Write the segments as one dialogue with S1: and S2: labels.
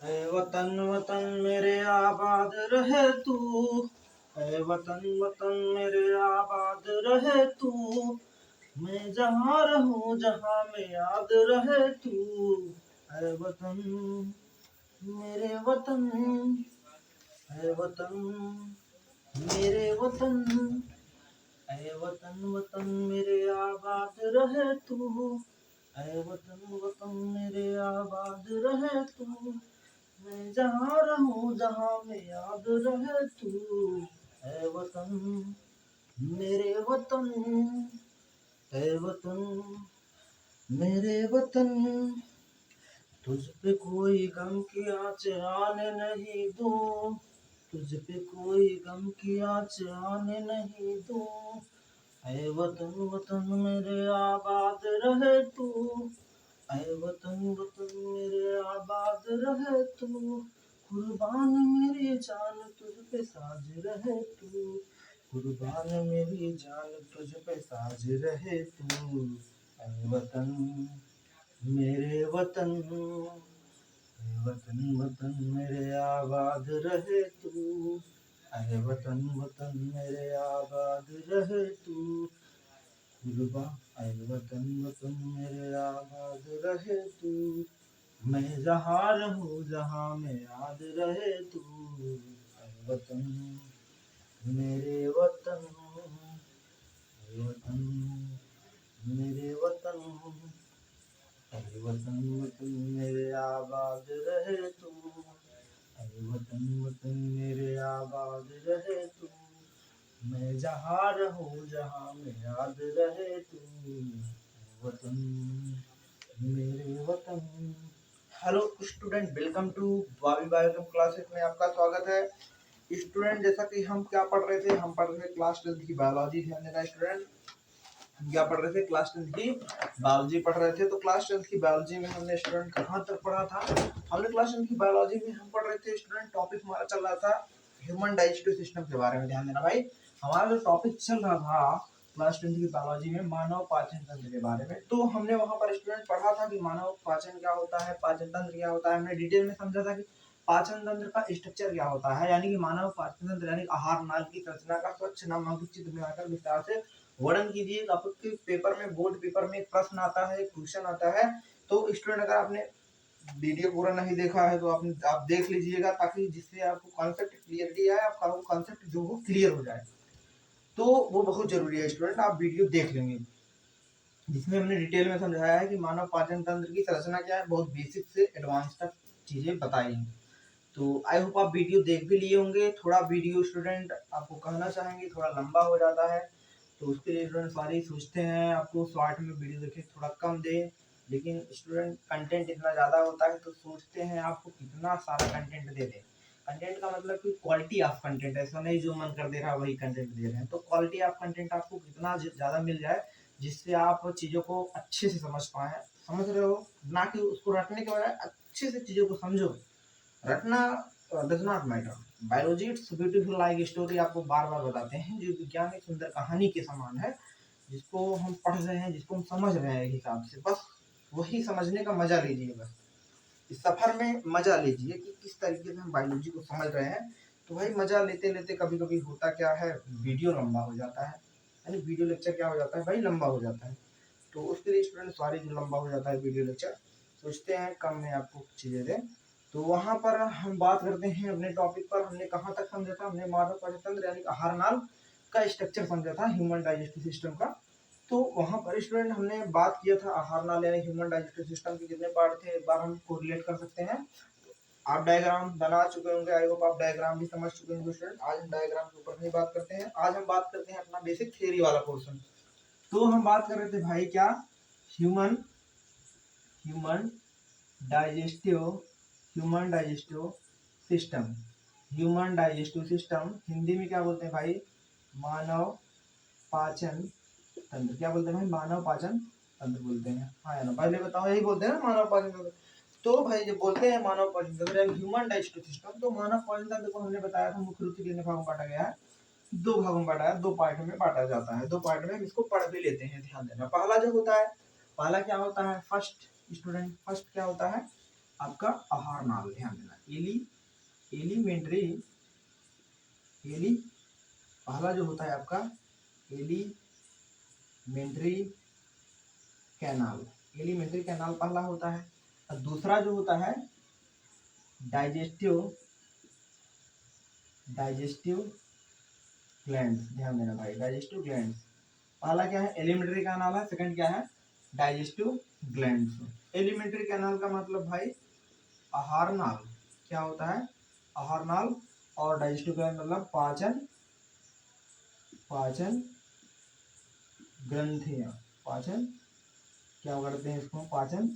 S1: ऐ वतन वतन मेरे आबाद रहे तू, ऐ वतन वतन मेरे आबाद रहे तू, मैं जहाँ रहूं जहाँ में याद रहे तू। ऐ वतन मेरे वतन, ऐ वतन मेरे वतन, ऐ वतन वतन मेरे आबाद रहे तू, ऐ वतन वतन मेरे आबाद रहे तू, मैं जहाँ रहूं जहाँ में याद रहे तू। ऐ वतन मेरे वतन, ऐ वतन मेरे वतन, तुझ पे कोई गम की आँच आने नहीं दूं, तुझ पे कोई गम की आँच आने नहीं दूं। ऐ वतन वतन मेरे आबाद रहे तू, ऐ वतन वतन मेरे आबाद रहे तू, कुर्बान मेरी जान तुझ पे साज रहे तू, कुर्बान मेरी जान तुझ पे साज रहे तू। ऐ वतन मेरे वतन, ऐ वतन वतन मेरे आबाद रहे तू, ऐ वतन वतन मेरे आबाद रहे तू, कुर्बान ऐ वतन वतन मेरे आबाद रहे तू, मैं जहाँ रहूं जहाँ में याद रहे तू। ऐ वतन मेरे वतन, ऐ वतन मेरे वतन, ऐ वतन वतन मेरे आबाद रहे तू, ऐ वतन वतन मेरे आबाद रहे तू, मैं जहाँ रहूं जहाँ में याद रहे तू। ऐ वतन मेरे वतन। Hello student, welcome to Bobby biochem classes में आपका स्वागत है। स्टूडेंट, जैसा कि हम क्या पढ़ रहे थे, हम पढ़ रहे थे क्लास 10 की बायोलॉजी। ध्यान देना स्टूडेंट, हम क्या पढ़ रहे थे, क्लास 10 की बायोलॉजी पढ़ रहे थे। तो क्लास 10 की बायोलॉजी में हमने स्टूडेंट कहाँ तक पढ़ा था? हमने क्लास 10 की बायोलॉजी में हम पढ़ रहे थे स्टूडेंट, टॉपिक हमारा चल रहा था ह्यूमन डाइजेस्टिव सिस्टम के बारे में। ध्यान देना भाई, हमारा जो टॉपिक चल रहा था क्लास 10 की बायोलॉजी में मानव पाचन तंत्र के बारे में। तो हमने वहां पर स्टूडेंट पढ़ा था कि मानव पाचन क्या होता है, पाचन तंत्र क्या होता है। हमने डिटेल में समझा था कि पाचन तंत्र का स्ट्रक्चर क्या होता है, यानी कि मानव पाचन तंत्र यानी आहार नाल की संरचना का स्वच्छ नामांकित चित्र बनाकर विस्तार से वर्णन कीजिए। आपके पेपर में, बोर्ड पेपर में एक प्रश्न आता है, एक क्वेश्चन आता है। तो स्टूडेंट, अगर आपने वीडियो पूरा नहीं देखा है तो आप देख लीजिएगा, ताकि जिससे आपको कॉन्सेप्ट क्लियरिटी आए, आपका कॉन्सेप्ट जो हो क्लियर हो जाए। तो वो बहुत जरूरी है स्टूडेंट, आप वीडियो देख लेंगे, जिसमें हमने डिटेल में समझाया है कि मानव पाचन तंत्र की संरचना क्या है, बहुत बेसिक से एडवांस तक चीजें बताई हैं। तो आई होप आप वीडियो देख भी लिए होंगे। थोड़ा वीडियो स्टूडेंट आपको कहना चाहेंगे थोड़ा लंबा हो जाता है, तो उसके लिए स्टूडेंट सारे सोचते हैं आपको शॉर्ट में वीडियो देखें, थोड़ा कम दे। लेकिन स्टूडेंट कंटेंट इतना ज़्यादा होता है तो सोचते हैं आपको कितना सारा कंटेंट दे दें। कंटेंट का मतलब कि क्वालिटी ऑफ कंटेंट, ऐसा नहीं जो मन कर दे रहा वही कंटेंट दे रहे हैं। तो क्वालिटी ऑफ कंटेंट आपको कितना ज़्यादा मिल जाए जिससे आप चीज़ों को अच्छे से समझ पाएँ, समझ रहे हो, ना कि उसको रटने के बजाय अच्छे से चीज़ों को समझो। रटना does not matter. Biology it's beautiful like story, आपको बार बार बताते हैं, जो विज्ञान एक सुंदर कहानी के समान है, जिसको हम पढ़ रहे हैं, जिसको हम समझ रहे हैं एक हिसाब से। बस वही समझने का मजा लीजिए, बस इस सफर में मजा लीजिए कि किस तरीके से हम बायोलॉजी को समझ रहे हैं। तो भाई मजा लेते लेते कभी कभी होता क्या है, वीडियो लंबा हो जाता है, यानी वीडियो लेक्चर क्या हो जाता है भाई, लंबा हो जाता है। तो उसके लिए स्टूडेंट सॉरी जो लंबा हो जाता है वीडियो लेक्चर, सोचते हैं कम में आपको चीज़ें दें। तो वहाँ पर हम बात करते हैं अपने टॉपिक पर। हमने कहाँ तक समझा था, हमने मानव पाचन तंत्र यानी आहार नाल का स्ट्रक्चर समझा था, ह्यूमन डाइजेस्टिव सिस्टम का। तो वहाँ पर स्टूडेंट हमने बात किया था आहार नाल यानी ह्यूमन डाइजेस्टिव सिस्टम के कितने पार्ट थे, एक बार हम कोरिलेट कर सकते हैं। आप डायग्राम बना चुके होंगे, आई होप आप डायग्राम भी समझ चुके होंगे स्टूडेंट। आज हम डायग्राम के ऊपर नहीं बात करते हैं, आज हम बात करते हैं अपना बेसिक थ्योरी वाला पोर्शन। तो हम बात कर रहे थे भाई क्या, human human digestive human digestive system. Human digestive system Hindi में क्या बोलते हैं भाई, मानव पाचन तंत्र। क्या बोलते हैं भाई, मानव पाचन तंत्र बोलते हैं। हाँ या ना, पहले बताओ, यही बोलते हैं ना मानव पाचन तंत्र। तो भाई जब बोलते हैं मानव पाचन तंत्र ह्यूमन डाइजेस्टिव सिस्टम, तो मानव पाचन तंत्र को हमने बताया था मुख्य रूप से कितने भागों में बांटा गया है, दो भागों में बांटा है, दो पार्ट में बांटा जाता है। दो पार्ट में हम इसको पढ़ भी लेते हैं। ध्यान देना, पहला जो होता है, पहला क्या होता है, फर्स्ट स्टूडेंट, फर्स्ट क्या होता है आपका आहार नाल। ध्यान देना, एली एलिमेंट्री एली पहला जो होता है आपका एलिमेंट्री कैनाल, एलिमेंट्री कैनाल पहला होता है। और दूसरा जो होता है डाइजेस्टिव ग्लैंड्स। ध्यान देना भाई, डाइजेस्टिव ग्लैंड्स। पहला क्या है एलिमेंट्री कैनाल है, सेकंड क्या है डाइजेस्टिव ग्लैंड्स। एलिमेंट्री कैनाल का मतलब भाई आहार नाल, क्या होता है आहार नाल। और डाइजेस्टिव ग्लैंड मतलब पाचन ग्रंथियां, पाचन क्या करते हैं इसको, पाचन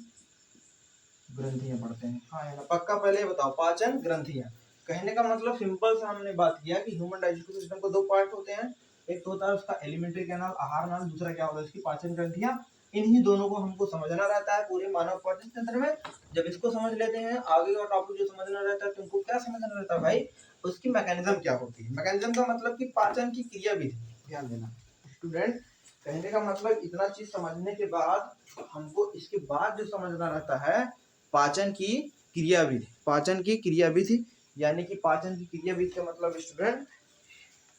S1: ग्रंथियां पढ़ते हैं। हाँ है ना, पक्का पहले ये बताओ पाचन ग्रंथियां। कहने का मतलब सिंपल सा हमने बात किया कि ह्यूमन डाइजेस्टिव सिस्टम को दो पार्ट होते हैं, एक तो होता है उसका एलिमेंट्री कैनाल आहार नाल, दूसरा क्या होता है उसकी पाचन ग्रंथियां। इन्हीं दोनों को हमको समझना रहता है पूरे मानव पाचन तंत्र में। जब इसको समझ लेते हैं आगे का टॉपिक जो समझना रहता है तुमको क्या समझना रहता है भाई, उसकी मैकेनिज्म क्या होती है। मैकेनिज्म का मतलब कि पाचन की क्रिया विधि। ध्यान देना स्टूडेंट, कहने का मतलब इतना चीज समझने के बाद हमको इसके बाद जो समझना रहता है पाचन की क्रियाविधि। पाचन की क्रियाविधि यानी कि पाचन की क्रियाविधि का मतलब स्टूडेंट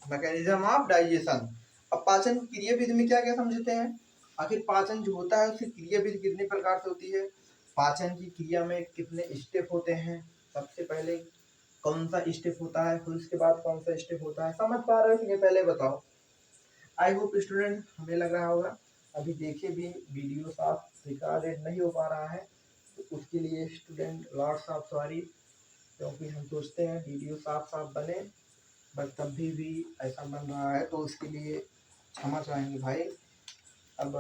S1: मैकेनिज्म ऑफ डाइजेशन। अब पाचन की क्रियाविधि में क्या क्या समझते हैं, आखिर पाचन जो होता है उसकी क्रियाविधि कितने प्रकार से होती है, पाचन की क्रिया में कितने स्टेप होते हैं, सबसे पहले कौन सा स्टेप होता है, फिर उसके बाद कौन सा स्टेप होता है, समझ पा रहे हो कि पहले बताओ। आई होप स्टूडेंट हमें लग रहा होगा। अभी देखिए भी वीडियो साफ रिकॉर्डेड नहीं हो पा रहा है, तो उसके लिए स्टूडेंट लॉट्स ऑफ सॉरी, क्योंकि हम सोचते हैं वीडियो साफ साफ बने, बट तभी भी ऐसा बन रहा है तो उसके लिए क्षमा चाहेंगे भाई। अब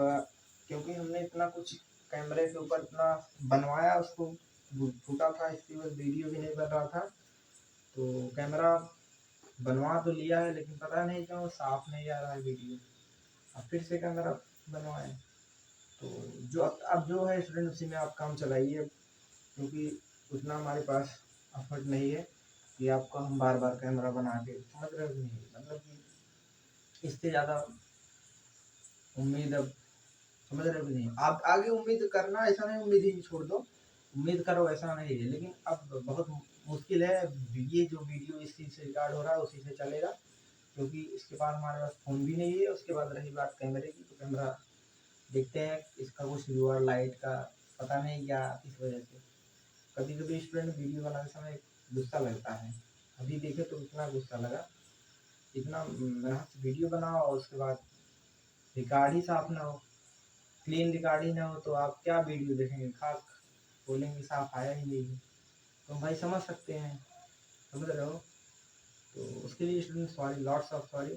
S1: क्योंकि हमने इतना कुछ कैमरे के ऊपर इतना बनवाया, उसको फूटा था, इसकी वजह वीडियो भी नहीं बन रहा था। तो कैमरा बनवा तो लिया है लेकिन पता नहीं क्यों साफ नहीं आ रहा है वीडियो। अब फिर से कैमरा बनवाएं, तो जो अब जो है स्टूडेंट उसी में आप काम चलाइए, क्योंकि उतना हमारे पास एफर्ट नहीं है कि आपको हम बार बार कैमरा बना के, समझ रहे हो नहीं, मतलब कि इससे ज़्यादा उम्मीद अब, समझ रहे हो नहीं, आप आगे उम्मीद करना ऐसा नहीं उम्मीद ही छोड़ दो, उम्मीद करो ऐसा नहीं है, लेकिन अब बहुत मुश्किल है। ये जो वीडियो इस चीज़ से रिकॉर्ड हो रहा है उसी से चलेगा, क्योंकि इसके बाद हमारे पास फ़ोन भी नहीं है। उसके बाद रही बात कैमरे की, तो कैमरा देखते हैं इसका कुछ व्यूअर लाइट का पता नहीं क्या इस वजह से कभी कभी स्टूडेंट वीडियो बनाते समय गुस्सा लगता है। अभी देखे तो इतना गुस्सा लगा, इतना मेहनत से वीडियो बनाओ और उसके बाद रिकॉर्ड ही साफ ना हो, क्लीन रिकॉर्ड ही ना हो, तो आप क्या वीडियो देखेंगे, खाक बोलेंगे साफ आया ही नहीं है। तो भाई समझ सकते हैं, समझ रहे हो, तो उसके लिए student sorry, lots of sorry.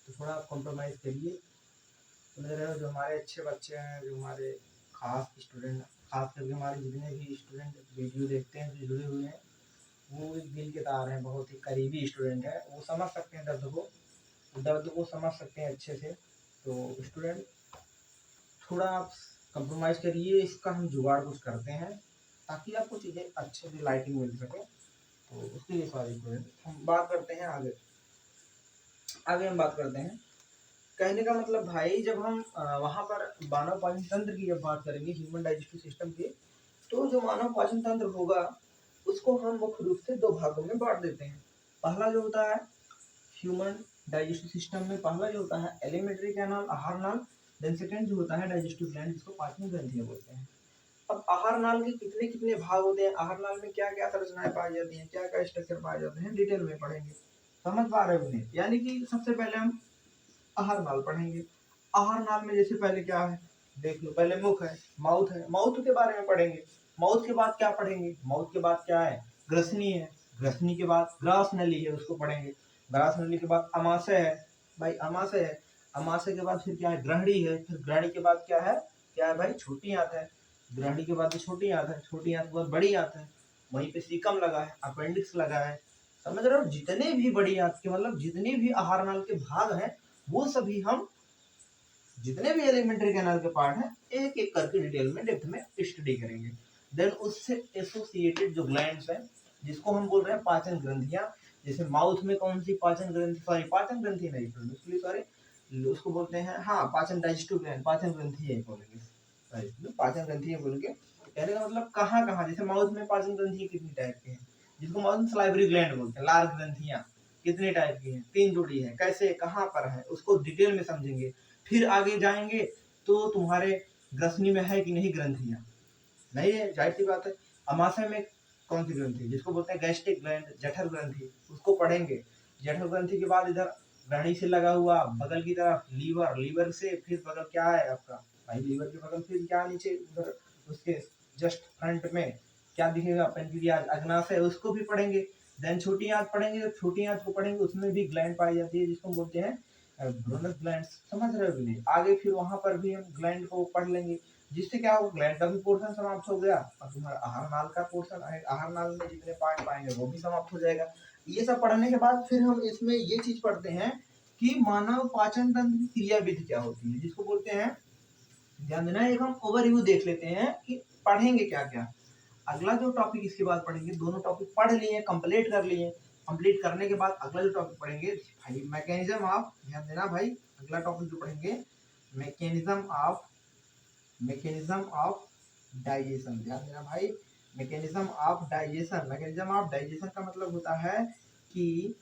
S1: तो थोड़ा आप कॉम्प्रोमाइज़ करिए, समझ रहे हो। जो हमारे अच्छे बच्चे हैं, जो हमारे खास स्टूडेंट, खास करके हमारे जितने भी स्टूडेंट वीडियो देखते हैं जो जुड़े हुए हैं, वो एक दिल के तार हैं, बहुत ही करीबी स्टूडेंट है, वो समझ सकते हैं दर्द को समझ सकते हैं अच्छे से। तो स्टूडेंट थोड़ा आप कंप्रोमाइज़ करिए, इसका हम जुगाड़ कुछ करते हैं ताकि आपको चीज़ें अच्छे से लाइटिंग मिल सके। तो उसके लिए सॉरी स्टूडेंट, हम बात करते हैं आगे। हम बात करते हैं, कहने का मतलब भाई जब हम वहाँ पर मानव पाचन तंत्र की जब बात करेंगे, ह्यूमन डाइजेस्टिव सिस्टम की, तो जो मानव पाचन तंत्र होगा उसको हम मुख्य रूप से दो भागों में बांट देते हैं। पहला जो होता है ह्यूमन डाइजेस्टिव सिस्टम में, पहला जो होता है एलिमेंट्री कैनाल आहार नाल, देन सेकंड जो होता है डाइजेस्टिव ग्लैंड, जिसको पाचन ग्रंथियां बोलते हैं। अब आहार नाल के कितने कितने भाग होते हैं, आहार नाल में क्या क्या संरचनाएं पाई जाती हैं, क्या क्या स्ट्रक्चर पाए जाते हैं, डिटेल में पढ़ेंगे, समझ पा रहे हो नहीं। यानी कि सबसे पहले हम आहार नाल पढ़ेंगे। आहार नाल में जैसे पहले क्या है देख लो, पहले मुख है, माउथ है, माउथ के बारे में पढ़ेंगे। माउथ के बाद क्या पढ़ेंगे, माउथ के बाद क्या है ग्रसनी है, ग्रसनी के बाद ग्रास नली है, उसको पढ़ेंगे। ग्रास नली के बाद अमाशय है, भाई अमाशय है। अमाशय के बाद फिर क्या है ग्रहणी है, फिर ग्रहणी के बाद क्या है भाई छोटी आंत है। ग्रहणी के बाद छोटी आंत है, छोटी आंत के बाद बड़ी आंत है, वहीं पे सीकम लगा है, अपेंडिक्स लगा है। समझ रहे हो, जितने भी बड़ी आंत के मतलब जितने भी आहार नाल के भाग हैं, वो सभी हम जितने भी एलिमेंट्री कैनाल के पार्ट हैं एक एक करके डिटेल में डेप्थ में स्टडी करेंगे। देन उससे एसोसिएटेड जो ग्लैंड्स हैं, जिसको हम बोल रहे हैं पाचन ग्रंथियां, जैसे माउथ में कौन सी पाचन ग्रंथि, सॉरी पाचन ग्रंथि नहीं उसके सॉरी, उसको बोलते हैं हाँ पाचन डाइजेस्टिव ग्लैंड, पाचन ग्रंथि है बोलेंगे, पाचन ग्रंथि है बोल के कहने का मतलब कहाँ कहाँ, जैसे माउथ में पाचन ग्रंथि कितनी टाइप के हैं, जिसको मॉडर्न सलाइवरी ग्लैंड बोलते हैं। लार ग्रंथियां कितने टाइप की हैं, 3 जोड़ी है, कैसे कहाँ पर है उसको डिटेल में समझेंगे। फिर आगे जाएंगे तो तुम्हारे ग्रसनी में है कि नहीं ग्रंथियां, नहीं है, जाहिर सी बात है। अमाशय में कौन सी ग्रंथि, जिसको बोलते हैं गैस्ट्रिक ग्लैंड, जठर ग्रंथि, उसको पढ़ेंगे। जठर ग्रंथि के बाद इधर ग्रहणी से लगा हुआ बगल की तरफ लीवर, लीवर से फिर बगल क्या है आपका भाई, लीवर के बगल फिर क्या नीचे उधर उसके जस्ट फ्रंट में क्या दिखेगा, पेनक्रियाज, अग्नाशय, उसको भी पढ़ेंगे। देन छोटी आंत पढ़ेंगे, जब छोटी आंत को पढ़ेंगे उसमें भी ग्लैंड पाई जाती है जिसको बोलते हैं ब्रोनस ग्लैंड, समझ रहे हो कि नहीं। आगे फिर वहां पर भी हम ग्लैंड को पढ़ लेंगे, जिससे क्या होगा, ग्लैंड का भी पोर्शन समाप्त हो गया और तुम्हारा आहार नाल का पोर्शन, आहार नाल में जितने पार्ट पाएंगे वो भी समाप्त हो जाएगा। ये सब पढ़ने के बाद फिर हम इसमें ये चीज पढ़ते हैं कि मानव पाचन तंत्र की क्रियाविधि क्या होती है, जिसको बोलते हैं, ध्यान देना, एक हम ओवरव्यू देख लेते हैं कि पढ़ेंगे क्या क्या। अगला जो टॉपिक इसके बाद पढ़ेंगे, दोनों टॉपिक पढ़ लिए, कंप्लीट कर लिए, कंप्लीट करने के बाद अगला जो टॉपिक पढ़ेंगे भाई मैकेनिज्म ऑफ, ध्यान देना भाई, अगला टॉपिक जो पढ़ेंगे मैकेनिज्म ऑफ डाइजेशन, ध्यान देना भाई, mechanism of digestion. Mechanism of digestion का मतलब होता है कि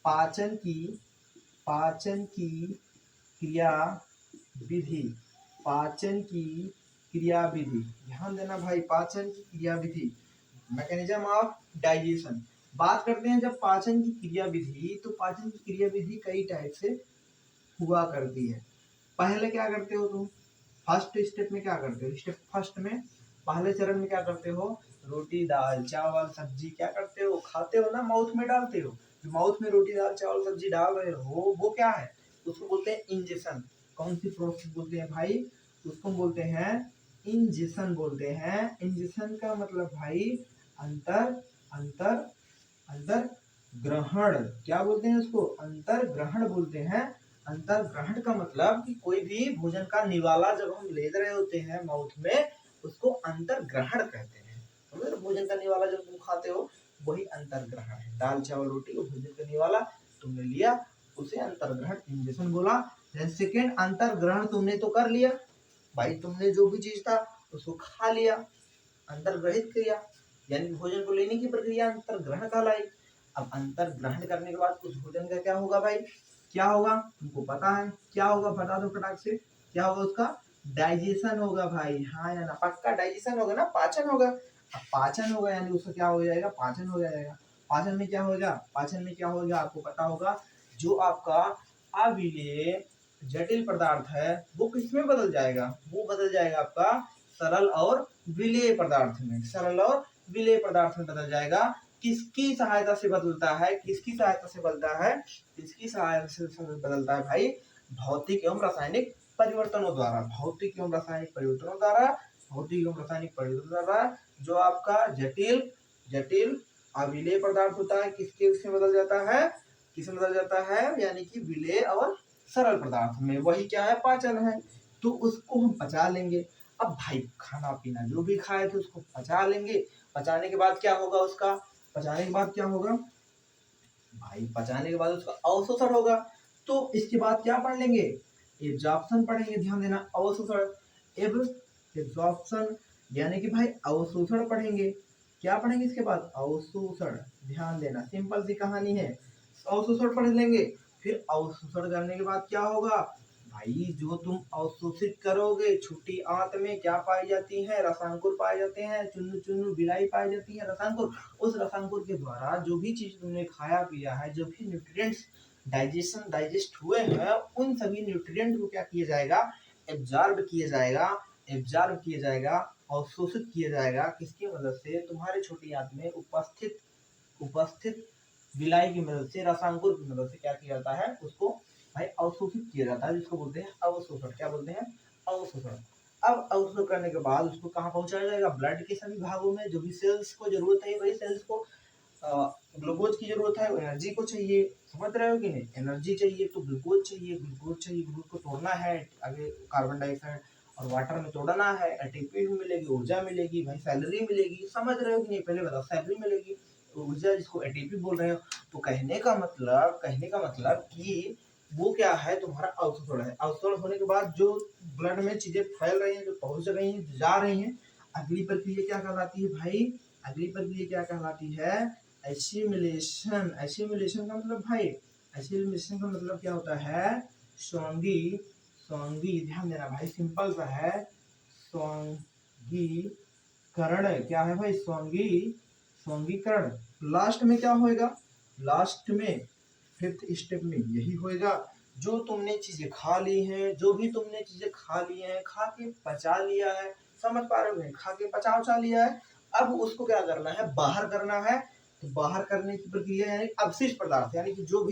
S1: पाचन की क्रिया विधि, पाचन की क्रिया विधि, ध्यान देना भाई, पाचन की क्रिया विधि, मैकेनिज्म ऑफ डाइजेशन। बात करते हैं जब पाचन की क्रिया विधि, तो पाचन की क्रिया विधि कई टाइप से हुआ करती है। पहले क्या करते हो तुम, फर्स्ट स्टेप में क्या करते हो, स्टेप फर्स्ट में, पहले चरण में क्या करते हो, रोटी दाल चावल सब्जी क्या करते हो, खाते हो ना, माउथ में डालते हो। माउथ में रोटी दाल चावल सब्जी डाल रहे हो, वो क्या है, उसको बोलते हैं इंजेक्शन। कौन सी प्रोसेस बोलते हैं भाई, उसको बोलते हैं इंजेक्शन बोलते हैं। इंजेक्शन का मतलब भाई अंतर अंतर अंतर ग्रहण, क्या बोलते हैं उसको, अंतर ग्रहण बोलते हैं। अंतर ग्रहण का मतलब कि कोई भी भोजन का निवाला जब हम ले रहे होते हैं माउथ में, उसको अंतर ग्रहण कहते हैं। समझ, भोजन का निवाला जब तुम खाते हो वही अंतर ग्रहण है। दाल चावल रोटी को भोजन का निवाला तुमने लिया, उसे अंतर ग्रहण इंजेक्शन बोला। सेकेंड, अंतर ग्रहण तुमने तो कर लिया भाई, तुमने जो भी चीज था उसको खा लिया, अंतर ग्रहित किया, यानी भोजन को लेने की प्रक्रिया अंतर ग्रहण कहलाई। अब अंतर ग्रहण करने के बाद उस भोजन का क्या होगा भाई, क्या होगा तुमको पता है, क्या होगा बता दो फटाक से, क्या होगा उसका, डाइजेशन होगा भाई, हाँ या ना, पक्का डाइजेशन होगा ना, पाचन होगा। अब पाचन होगा यानी उसका क्या हो जाएगा, पाचन हो जाएगा। पाचन में क्या होगा, पाचन में क्या होगा आपको पता होगा, जो आपका अविलेय जटिल पदार्थ है वो किसमें बदल जाएगा, वो बदल जाएगा आपका सरल और विलेय पदार्थ में, सरल और विलेय पदार्थ में बदल जाएगा। किसकी सहायता से बदलता है, किसकी सहायता से बदलता है, किसकी सहायता से बदलता है भाई, भौतिक एवं रासायनिक परिवर्तनों द्वारा, भौतिक एवं रासायनिक परिवर्तनों द्वारा, भौतिक एवं रासायनिक परिवर्तनों द्वारा। जो आपका जटिल जटिल अविलेय पदार्थ होता है किसके उसमें बदल जाता है, किसमें बदल जाता है, यानी कि विलेय और सरल पदार्थ में, वही क्या है, पाचन है। तो उसको हम पचा लेंगे। अब भाई खाना पीना जो भी खाए थे उसको पचा लेंगे। पचाने के बाद क्या होगा उसका, पचाने के बाद क्या होगा भाई, पचाने के बाद उसका अवशोषण होगा। तो इसके बाद क्या पढ़ लेंगे, एब्जॉर्प्शन पढ़ेंगे, ध्यान देना, अवशोषण, एब्जॉर्प्शन यानी कि भाई अवशोषण पढ़ेंगे। क्या पढ़ेंगे इसके बाद, अवशोषण, ध्यान देना, सिंपल सी कहानी है, अवशोषण पढ़ लेंगे। फिर अवशोषण करने के बाद क्या होगा भाई, जो तुम अवशोषित करोगे, छोटी आंत में क्या पाई जाती है, रसांकुर पाए जाते हैं, चुन्नू चुन्नू बिलाई पाई जाती है, रसांकुर। उस रसांकुर के द्वारा जो भी चीज तुमने खाया पिया है, जो भी न्यूट्रिएंट्स डाइजेस्ट हुए हैं, उन सभी न्यूट्रिएंट को क्या किया जाएगा, एब्जॉर्ब किया जाएगा, एब्जॉर्ब किया जाएगा, अवशोषित किया जाएगा। किसकी मदद से, तुम्हारे छोटी आंत में उपस्थित विलाई की मदद से, रसांकुर की मदद से क्या किया जाता है, उसको भाई अवशोषित किया जाता है, जिसको बोलते हैं अवशोषण। क्या बोलते हैं, अवशोषण। अब अवशोषण करने के बाद उसको कहाँ पहुंचाया जाएगा, ब्लड के सभी भागों में, जो भी सेल्स को जरूरत है, वही सेल्स को ग्लूकोज की जरूरत है, एनर्जी को चाहिए, समझ रहे हो कि नहीं, एनर्जी चाहिए तो ग्लूकोज चाहिए, ग्लूकोज को तोड़ना है, आगे कार्बन डाइऑक्साइड और वाटर में तोड़ना है, एटीपी भी मिलेगी, ऊर्जा मिलेगी, भाई सैलरी मिलेगी, समझ रहे हो कि नहीं, पहले बताओ, सैलरी मिलेगी, ऊर्जा जिसको एटीपी बोल रहे हो। तो कहने का मतलब कि वो क्या है, तुम्हारा अवशोषण है। अवशोषण होने के बाद जो ब्लड में चीजें फैल रही हैं, जो पहुंच रही हैं, जा रही हैं, अगली प्रक्रिया क्या कहलाती है भाई, अगली प्रक्रिया क्या कहलाती है, एसिमिलेशन, एसिमिलेशन का मतलब भाई, एसिमिलेशन का मतलब क्या होता है, स्वांगी, स्वांगी, ध्यान देना भाई, सिंपल सा है, स्वांगीकरण, क्या है भाई, स्वांगी, स्वांगीकरण। लास्ट में क्या होएगा, लास्ट में फिफ्थ स्टेप में यही होएगा, जो तुमने चीजें खा ली हैं, जो भी तुमने चीजें खा ली हैं, खा के पचा लिया है, समझ पा रहे हो, खा के पचा उचा लिया है, अब उसको क्या करना है, बाहर करना है। तो बाहर करने की प्रक्रिया यानी अवशिष्ट पदार्थ, यानी कि जो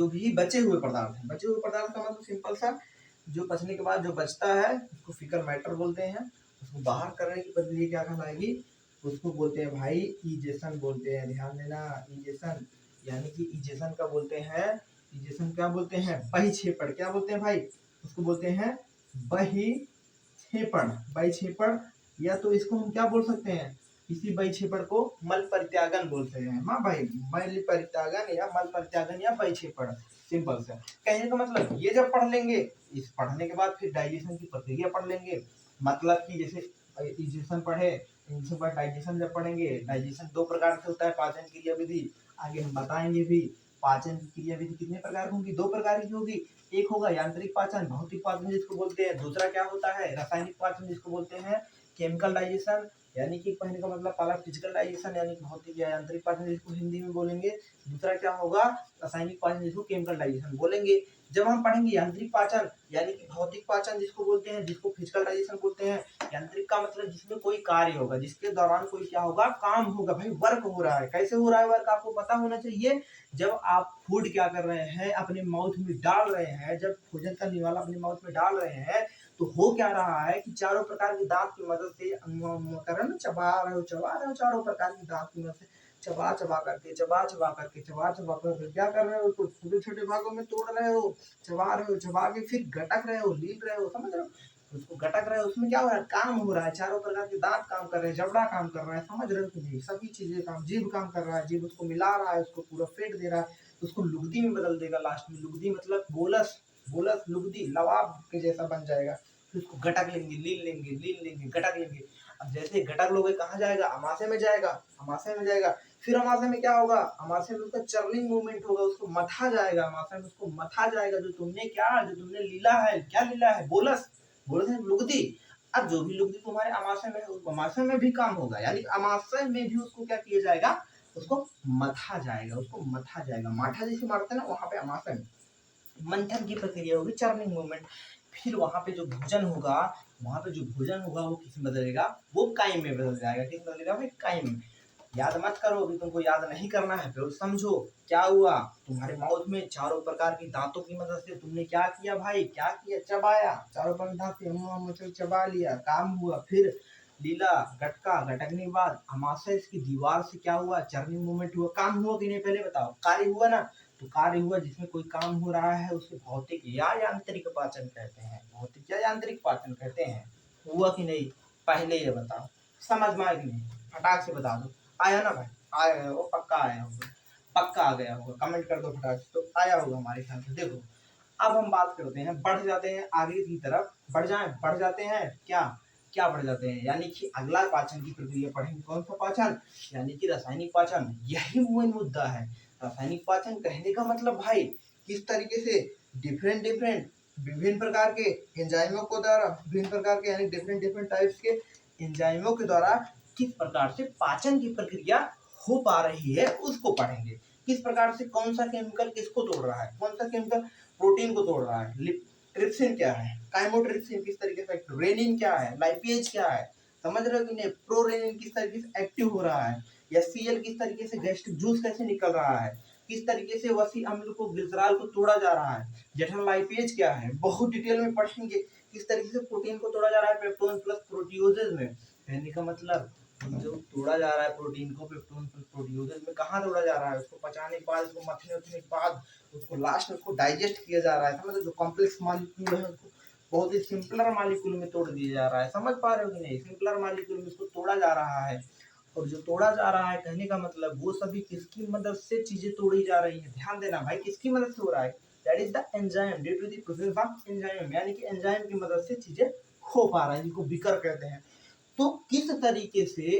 S1: भी बचे हुए पदार्थ हैं, बचे हुए पदार्थ का मतलब सिंपल सा, जो पचने के बाद जो बचता है उसको फीकल मैटर बोलते हैं। उसको बाहर करने की प्रक्रिया क्या कहलाएगी, उसको बोलते हैं भाई इजेशन बोलते हैं, ध्यान देना, इजेशन, यानी कि इजेशन का बोलते हैं, इजेशन क्या बोलते हैं, बहिक्षेपण, क्या बोलते हैं भाई, उसको बोलते हैं बहिक्षेपण, बहिक्षेपण, या तो इसको हम क्या बोल सकते हैं, इसी बहिक्षेपण को मल परित्यागन बोलते हैं। हाँ भाई, मल परित्यागन या मल परित्यागन या बहिक्षेपण, सिंपल से कहने का मतलब, ये जब पढ़ लेंगे, इस पढ़ने के बाद फिर डाइजेशन की प्रक्रिया पढ़ लेंगे, मतलब कि जैसे इजेशन पढ़े, इनके बाद डाइजेशन जब पढ़ेंगे, डाइजेशन दो प्रकार से होता है, पाचन क्रिया विधि, आगे हम बताएंगे भी, पाचन की क्रिया विधि कितने प्रकार की होगी, दो प्रकार की होगी, एक होगा यांत्रिक पाचन, भौतिक पाचन जिसको बोलते हैं, दूसरा क्या होता है, रासायनिक पाचन जिसको बोलते हैं केमिकल डाइजेशन, यानी कि कहने का मतलब पहला फिजिकल डाइजेशन यानी भौतिक या यांत्रिक पाचन जिसको हिंदी में बोलेंगे, दूसरा क्या होगा, रासायनिक पाचन जिसको केमिकल डाइजेशन बोलेंगे। जब हम पढ़ेंगे यांत्रिक पाचन यानी कि भौतिक पाचन जिसको बोलते हैं, जिसको फिजिकल डाइजेशन बोलते हैं, यांत्रिक का मतलब जिसमें कोई कार्य होगा, जिसके दौरान कोई क्या होगा, काम होगा, भाई वर्क हो रहा है, कैसे हो रहा है वर्क आपको पता होना चाहिए, जब आप फूड क्या कर रहे हैं, अपने माउथ में डाल रहे हैं, जब भोजन का निवाला अपने माउथ में डाल रहे हैं, तो हो क्या रहा है कि चारों प्रकार के दांत की मदद से चबा रहे हो, चबा रहे हो, चारों प्रकार के दांत की मदद से चबा चबा करके, चबा चबा करके, चबा चबा करके क्या कर रहे हो, उसको छोटे छोटे भागों में तोड़ रहे हो, चबा रहे हो, चबा के फिर गटक रहे हो, लील रहे हो, समझ रहे हो, उसको गटक रहे हो, उसमें क्या हो रहा है, काम हो रहा है, चारों प्रकार के दांत काम कर रहे हैं, जबड़ा काम कर रहा है, समझ रहे हो कि नहीं, सभी चीजें काम, जीभ काम कर रहा है, जीभ उसको मिला रहा है, उसको पूरा फेट दे रहा है, उसको लुगदी में बदल देगा, लास्ट में लुगदी मतलब बोलस, बोलस लुगदी लवाब के जैसा बन जाएगा, फिर उसको गटक लेंगे, लील लेंगे, लील लेंगे, गटक लेंगे। अब जैसे गटक लोगे कहाँ जाएगा, अमाशय में जाएगा, अमाशय में जाएगा, फिर अमाशय में क्या होगा, अमाशय में उसका चर्निंग मूवमेंट होगा, उसको मथा जाएगा, अमाशय में उसको मथा जाएगा, जो तुमने लीला है, क्या लीला है, बोलस, बोलस है लुगदी। अब जो भी लुगदी तुम्हारे अमाशय में है, उसको अमाशय में भी काम होगा, यानी अमाशय में भी उसको क्या किया जाएगा, उसको मथा जाएगा, उसको मथा जाएगा, माठा जैसे मारते हैं ना, वहां पे अमाशय में मंथन की प्रक्रिया होगी, चर्निंग मूवमेंट। फिर वहां पे जो भोजन होगा, वहां पे जो भोजन होगा वो किस में बदलेगा, वो काइम में बदल जाएगा, किस में बदलेगा भाई, काइम में। याद मत करो, अभी तुमको याद नहीं करना है, फिर समझो क्या हुआ, तुम्हारे माउथ में चारों प्रकार की दांतों की मदद से तुमने क्या किया भाई, क्या किया, चबाया, चारों प्रकार दांत से चबा लिया, काम हुआ, फिर लीला, गटका, गटकने के बाद अमाशय इसकी दीवार से क्या हुआ, चर्निंग मूवमेंट हुआ, काम हुआ कि नहीं, पहले बताओ, कार्य हुआ ना, तो कार्य हुआ, जिसमें कोई काम हो रहा है उसे भौतिक या यांत्रिक पाचन कहते हैं, भौतिक या यांत्रिक पाचन कहते हैं, हुआ कि नहीं, पहले ये बताओ, समझ में आया कि नहीं, फटाक से बता दो, आया ना भाई, आया हो, पक्का आया होगा, पक्का आ गया होगा, कमेंट कर दो फटाक से, तो आया होगा हमारे ख्याल से। देखो अब हम बात करते हैं, बढ़ जाते हैं आगे की तरफ, बढ़ जाते हैं, क्या क्या बढ़ जाते हैं, यानी कि अगला पाचन की प्रक्रिया पढ़ेंगे, कौन सा पाचन, यानी कि रासायनिक पाचन, यही मेन मुद्दा है। रासायनिक पाचन कहने का मतलब भाई, किस तरीके से डिफरेंट डिफरेंट विभिन्न प्रकार के एंजाइमों को द्वारा, विभिन्न प्रकार के यानी डिफरेंट डिफरेंट टाइप्स के एंजाइमों के द्वारा किस प्रकार से पाचन की प्रक्रिया हो पा रही है, उसको पढ़ेंगे। किस प्रकार से कौन सा केमिकल किसको तोड़ रहा है, कौन सा केमिकल प्रोटीन को तोड़ रहा है, ट्रिप्सिन क्या है, काइमोट्रिप्सिन किस तरीके से, रेनिन क्या है, लाइपेज क्या है, समझ रहे हो कि नहीं, प्रोरेनिन किस तरीके से एक्टिव हो रहा है, या सीएल किस तरीके से गैस्ट्रिक जूस कैसे निकल रहा है, किस तरीके से वसी अम्ल को, ग्लिसरॉल को तोड़ा जा रहा है, जठर लाइपेज क्या है, बहुत डिटेल में पढ़ेंगे, किस तरीके से प्रोटीन को तोड़ा जा रहा है पेप्टोन प्लस प्रोटियोजेज में, कहने का मतलब जो तोड़ा जा रहा है प्रोटीन को पेप्टोन प्लस प्रोटियोजेज में, कहाँ तोड़ा जा रहा है, उसको पचाने के बाद, उसको मथने उठने के बाद, उसको लास्ट में उसको डाइजेस्ट किया जा रहा है, समझ, जो कॉम्प्लेक्स मॉलिक्यूल है उसको बहुत ही सिंपलर मॉलिक्यूल में तोड़ दिया जा रहा है, समझ पा रहे हो कि नहीं, सिंपलर मॉलिक्यूल में उसको तोड़ा जा रहा है। और जो तोड़ा जा रहा है कहने का मतलब, वो सभी किसकी मदद से चीजें तोड़ी जा रही है, ध्यान देना भाई, किसकी मदद से हो रहा है, that is the enzyme, due to the process of enzyme, यानी कि एंजाइम की मदद से चीजें हो पा रहा है, जिनको विकर कहते हैं। तो किस तरीके से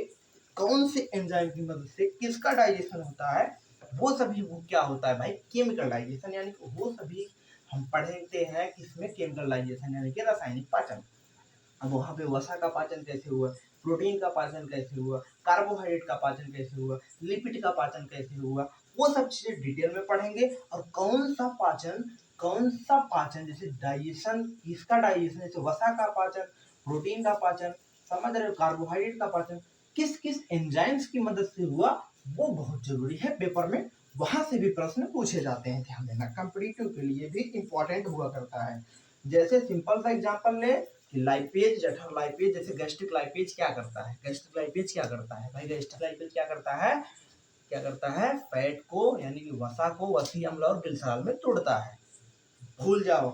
S1: कौन से एंजाइम की मदद से किसका डाइजेशन होता है, वो सभी वो क्या होता है भाई, केमिकल डाइजेशन, यानी कि वो सभी हम पढ़ते हैं किसमें, केमिकल डाइजेशन यानी कि रासायनिक पाचन। अब वहाँ पे वसा का पाचन कैसे हुआ, प्रोटीन का पाचन कैसे हुआ, कार्बोहाइड्रेट का पाचन कैसे हुआ, लिपिड का पाचन कैसे हुआ, वो सब चीजें डिटेल में पढ़ेंगे। और कौन सा पाचन जैसे डाइजेशन, किसका डाइजेशन, जैसे वसा का पाचन, प्रोटीन का पाचन, समझ रहे हो, कार्बोहाइड्रेट का पाचन किस किस एंजाइम्स की मदद से हुआ, वो बहुत जरूरी है। पेपर में वहां से भी प्रश्न पूछे जाते हैं, ध्यान देना, कंपटीटिव के लिए भी इंपॉर्टेंट हुआ करता है। जैसे सिंपल सा एग्जांपल ले कि लाइपेज, जठर लाइपेज, जैसे गैस्ट्रिक लाइपेज क्या करता है, गैस्ट्रिक लाइपेज क्या करता है भाई, गैस्ट्रिक लाइपेज क्या करता है, फैट को यानी कि वसा को वसी अम्ल और गिल्सराल में तोड़ता है। भूल जाओ,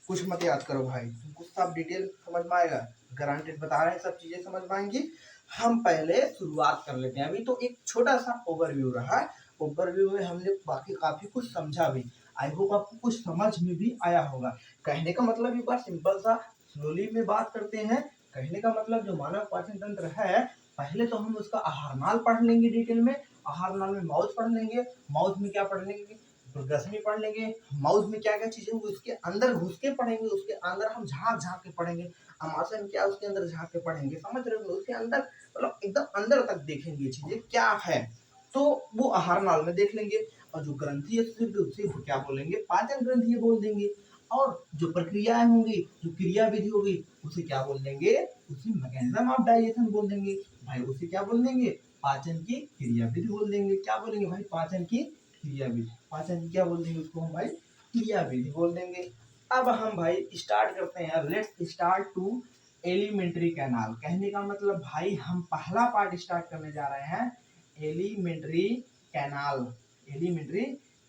S1: कुछ मत याद करो भाई, तुमको सब डिटेल समझ में आएगा, गारंटेड बता रहे हैं, सब चीजें समझ में आएंगी। हम पहले शुरुआत कर लेते हैं, अभी तो एक छोटा सा ओवरव्यू रहा है, ओवरव्यू में हमने बाकी काफी कुछ समझा भी, आई होप आपको कुछ समझ में भी आया होगा। कहने का मतलब एक बार सिंपल सा स्लोली में बात करते हैं। कहने का मतलब जो मानव पाचन तंत्र है, पहले तो हम उसका आहार नाल पढ़ लेंगे डिटेल में, आहार नाल में माउथ पढ़ लेंगे, माउथ में क्या पढ़ लेंगे, दुर्दशमी पढ़ लेंगे, माउथ में क्या क्या चीजें हुई उसके अंदर घुस के पढ़ेंगे, उसके अंदर हम झांक झांक के पढ़ेंगे, आमाशय में क्या उसके अंदर झांक के पढ़ेंगे, समझ रहे हो, उसके अंदर मतलब एकदम अंदर तक देखेंगे चीजें क्या है, तो वो आहार नाल में देख लेंगे। और जो ग्रंथि है उसे क्या बोलेंगे, पाचन ग्रंथि बोल देंगे। और जो प्रक्रियाएं होंगी, जो क्रिया विधि होगी, उसे क्या बोल देंगे, उसे मैकेनिज्म ऑफ डाइजेशन बोल देंगे भाई, उसे क्या बोल देंगे, पाचन की क्रिया विधि बोल देंगे। क्या बोलेंगे भाई, पाचन की क्रिया विधि, पाचन की क्या बोल देंगे उसको हम भाई, क्रिया विधि बोल देंगे। अब हम भाई स्टार्ट करते हैं, let's start to alimentary canal. कहने का मतलब भाई हम पहला पार्ट स्टार्ट करने जा रहे हैं, एलिमेंट्री कैनाल, एलिमेंट्री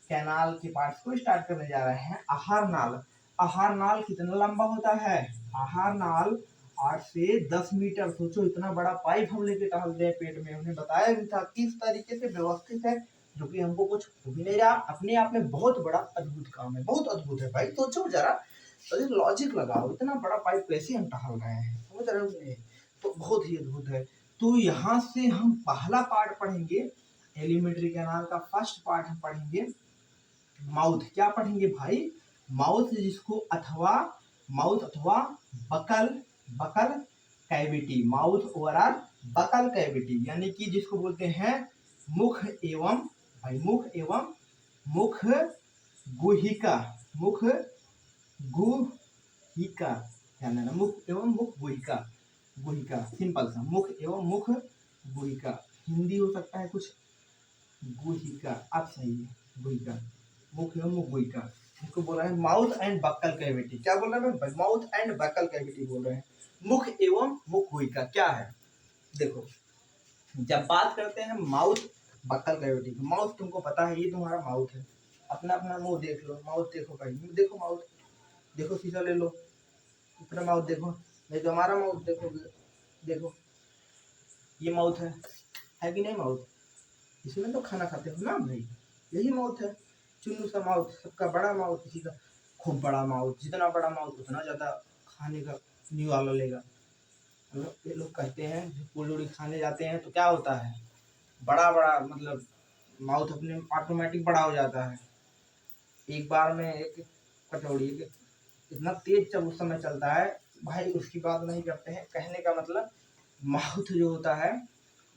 S1: कैनाल के पार्ट्स को स्टार्ट करने जा रहे हैं। आहार नाल, आहार नाल कितना लंबा होता है, आहार नाल 8 से 10 मीटर, सोचो इतना बड़ा पाइप हम लेके टहलते हैं पेट में, उन्हें बताया भी था किस तरीके से व्यवस्थित है, जो कि हमको कुछ हो भी नहीं रहा, अपने आप में बहुत बड़ा अद्भुत काम है, बहुत अद्भुत है भाई, सोचो जरा, तो लॉजिक लगाओ, इतना बड़ा पाइप कैसे हम टहल रहे हैं, समझ रहे हो, तो बहुत ही अद्भुत है। तो यहाँ से हम पहला पार्ट पढ़ेंगे, एलिमेंट्री कैनाल का फर्स्ट पार्ट हम पढ़ेंगे माउथ। क्या पढ़ेंगे भाई, माउथ, जिसको अथवा माउथ अथवा buccal, buccal cavity, mouth overall buccal cavity, यानी कि जिसको बोलते हैं मुख एवं भाई, मुख एवं मुख गुहिका, मुख गुहिका, ध्यान देना, मुख एवं मुख गुहिका, गुहिका सिंपल सा, मुख एवं मुख गुहिका, हिंदी हो सकता है कुछ, गुहिका आप सही है, गुहिका, मुख एवं मुख गुहिका, इसको बोल रहे हैं माउथ एंड बक्कल कैविटी। क्या बोल रहे हैं, माउथ एंड बक्कल कैविटी बोल रहे हैं, मुख एवं मुख गुहिका क्या है। देखो जब बात करते हैं माउथ बक्कल कैविटी, माउथ तुमको पता है, ये तुम्हारा माउथ है, अपना अपना मुंह देख लो, माउथ देखो भाई, देखो माउथ, देखो शीशा ले लो, अपना माउथ देखो, नहीं तो हमारा माउथ देखो, देखो ये माउथ है कि नहीं माउथ, इसमें तो खाना खाते हो ना भाई, यही माउथ है, चुन्नू सा माउथ, सबका बड़ा माउथ, किसी का खूब बड़ा माउथ, जितना बड़ा माउथ उतना ज़्यादा खाने का न्यू वाला लेगा। ये लोग कहते हैं पूड़ी खाने जाते हैं तो क्या होता है, बड़ा बड़ा मतलब माउथ अपने ऑटोमेटिक बड़ा हो जाता है, एक बार में एक कटोरी इतना तेज जब उस समय चलता है भाई, उसकी बात नहीं करते हैं। कहने का मतलब माउथ जो होता है,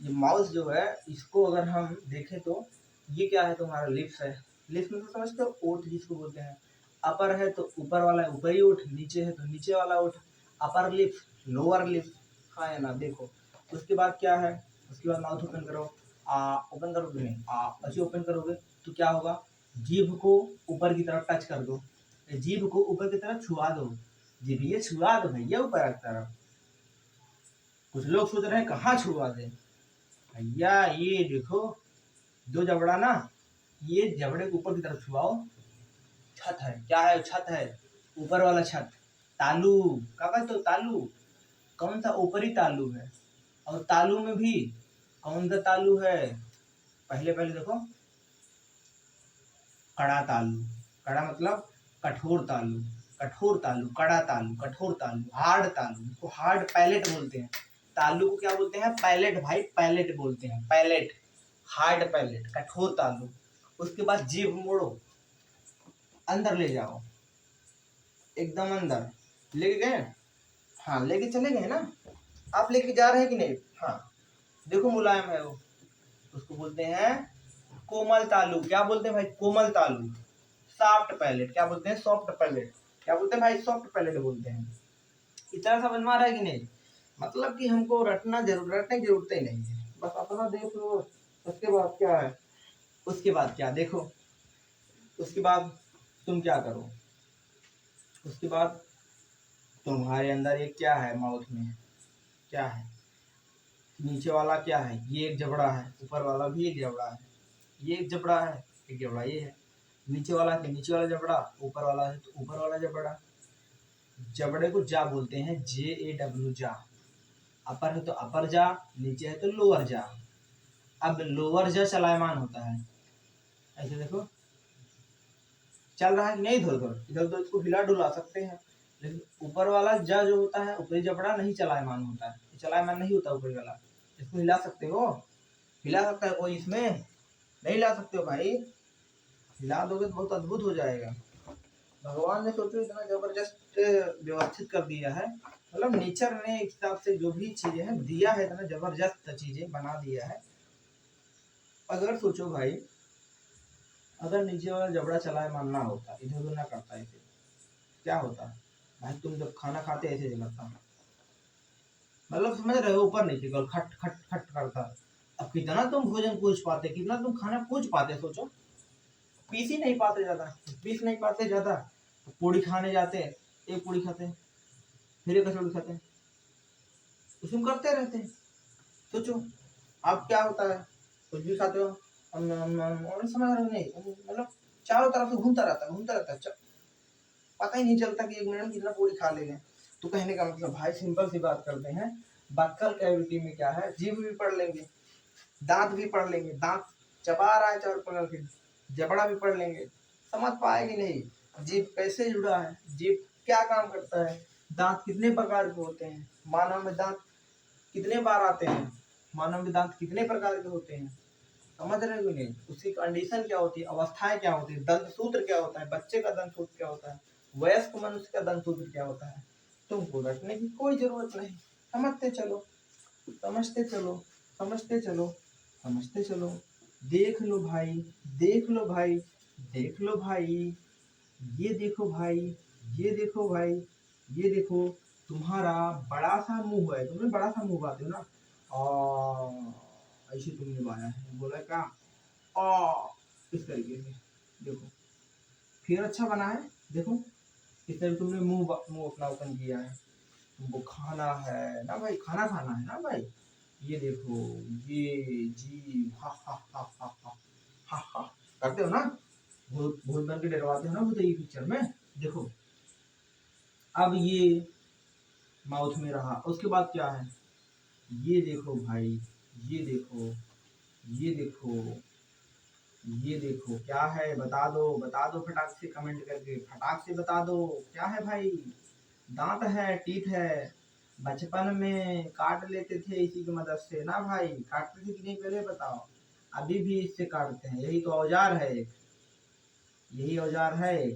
S1: ये माउथ जो है, इसको अगर हम देखें तो ये क्या है, तुम्हारा लिप्स है, लिप्स में तो समझते हो, ओठ जिसको बोलते हैं, अपर है तो ऊपर वाला ऊपरी ओठ, नीचे है तो नीचे वाला ओठ, अपर लिप्स लोअर लिप्स, हाँ या ना, देखो उसके बाद क्या है, उसके बाद माउथ ओपन करो, ओपन करोगे नहीं, ऐसे ओपन करोगे तो क्या होगा, जीभ को ऊपर की तरफ टच कर दो, जीभ को ऊपर की तरफ छुआ दो, जीभ ये छुआ दो भैया ऊपर की तरफ। कुछ लोग सोच रहे हैं कहाँ छुआ दे भैया, ये देखो दो जबड़ा ना, ये जबड़े के ऊपर की तरफ छुआओ, छत है, क्या है, छत है, ऊपर वाला छत, तालू, क्या कहते हो तालू, कौन सा ऊपरी तालू है, और तालू में भी कौन सा तालू है, पहले पहले देखो, कड़ा तालू, कड़ा मतलब कठोर तालू, कठोर तालू, कड़ा तालू, कठोर तालू, हार्ड तालू, इसको हार्ड पैलेट बोलते हैं, तालू को क्या बोलते हैं? पैलेट भाई, पैलेट बोलते हैं, पैलेट, हार्ड पैलेट, कठोर तालु। उसके बाद जीभ मोड़ो, अंदर ले जाओ, एकदम अंदर लेके गए। हाँ लेके चले गए ना, आप लेके जा रहे हैं कि नहीं? हाँ देखो मुलायम है वो, उसको बोलते हैं कोमल तालु। क्या बोलते हैं भाई? कोमल तालु। सॉफ्ट पैलेट, क्या बोलते हैं? Soft palate. क्या बोलते हैं भाई? सॉफ्ट पैलेट बोलते हैं। इतना समझ में आ रहा है कि नहीं? मतलब कि हमको रटने की जरूरत ही नहीं है, बस अपना देख लो। उसके बाद क्या है? उसके बाद क्या देखो, उसके बाद तुम क्या करो, उसके बाद तुम्हारे अंदर एक क्या है? माउथ में क्या है? नीचे वाला क्या है? ये एक जबड़ा है, ऊपर वाला भी एक जबड़ा है। ये एक जबड़ा है, एक जबड़ा ये है। नीचे वाला के नीचे वाला जबड़ा, ऊपर वाला है तो ऊपर वाला जबड़ा। जबड़े को जा बोलते हैं, JAW, जा। अपर है तो अपर जा, नीचे है तो लोअर जा। अब लोअर जा चलायमान होता है, ऐसे देखो चल रहा है कि नहीं? इधर उधर इधर उधर इसको हिला डुला सकते हैं, लेकिन ऊपर वाला जा जो होता है, ऊपरी जबड़ा नहीं चलायमान होता है, चलायमान नहीं होता ऊपरी वाला। इसको हिला सकते हो? हिला सकता है कोई इसमें? नहीं हिला सकते हो भाई। हिला दोगे तो बहुत अद्भुत हो जाएगा। भगवान ने सोचो इतना जबरदस्त व्यवस्थित कर दिया है, मतलब नेचर ने एक हिसाब से जो भी चीजें हैं दिया है, इतना जबरदस्त चीजें बना दिया है। अगर सोचो भाई, अगर नीचे वाला जबड़ा चलायमान ना होता, इधर उधर ना करता, ऐसे क्या होता भाई? तुम जब खाना खाते ऐसे जलता, मतलब समझ रहे हो? ऊपर नीचे कर खट खट खट करता। अब कितना तुम भोजन पूछ पाते, कितना तुम खाना पूछ पाते? सोचो, पीस ही नहीं पाते ज्यादा, पीस नहीं पाते ज्यादा। पूड़ी खाने जाते, एक पूड़ी खाते, फिर एक कचौड़ी खाते, उसमें करते रहते हैं। सोचो अब क्या होता है? कुछ भी खाते हो, और समझ रहे हो नहीं? मतलब चारों तरफ से घूमता रहता है, घूमता रहता है, पता ही नहीं चलता कि एक मिनट में कितना पूरी खा लेंगे। तो कहने का मतलब भाई सिंपल सी बात करते हैं, बक्कल कैविटी में क्या है? जीभ भी पढ़ लेंगे, दांत भी पढ़ लेंगे, दांत चबा रहा है चार पकड़ के, जबड़ा भी पढ़ लेंगे, समझ पाएगी नहीं जीभ कैसे जुड़ा है, जीभ क्या काम करता है, दांत कितने प्रकार के होते हैं, मानव में दांत कितने बार आते हैं, मानव में दांत कितने प्रकार के होते हैं, समझ रहे हो नहीं? उसकी कंडीशन क्या होती है, अवस्थाएं क्या होती है, दंत सूत्र क्या होता है, बच्चे का दंत सूत्र क्या होता है, वयस्क मनुष्य का दंत सूत्र क्या होता है। तुमको रटने की कोई जरूरत नहीं, समझते चलो, समझते चलो, समझते चलो, समझते चलो। देख लो भाई, देख लो भाई, देख लो भाई, ये देखो भाई, ये देखो भाई, ये देखो। तुम्हारा बड़ा सा मुंह है, तुमने बड़ा सा मुंह बाते हो ना, ऐसे तुमने बाया है, बोला क्या? इस तरीके से देखो, फिर अच्छा बना है, देखो इस तरह तुमने मुंह मुंह अपना ओपन किया है। तुमको खाना है ना भाई, खाना खाना है ना भाई, ये देखो, ये जी हा हा हा हा हा हा हा करते हो ना, भूत भूत बन के डरवाते हो ना भूत, ये पिक्चर में देखो। अब ये माउथ में रहा, उसके बाद क्या है? ये देखो भाई, ये देखो, ये देखो, ये देखो क्या है? बता दो, बता दो फटाक से, कमेंट करके फटाक से बता दो क्या है भाई? दांत है, टीथ है। बचपन में काट लेते थे इसी की मदद से ना भाई, काटते थे कि नहीं पहले बताओ? अभी भी इससे काटते हैं, यही तो औजार है, यही औजार है।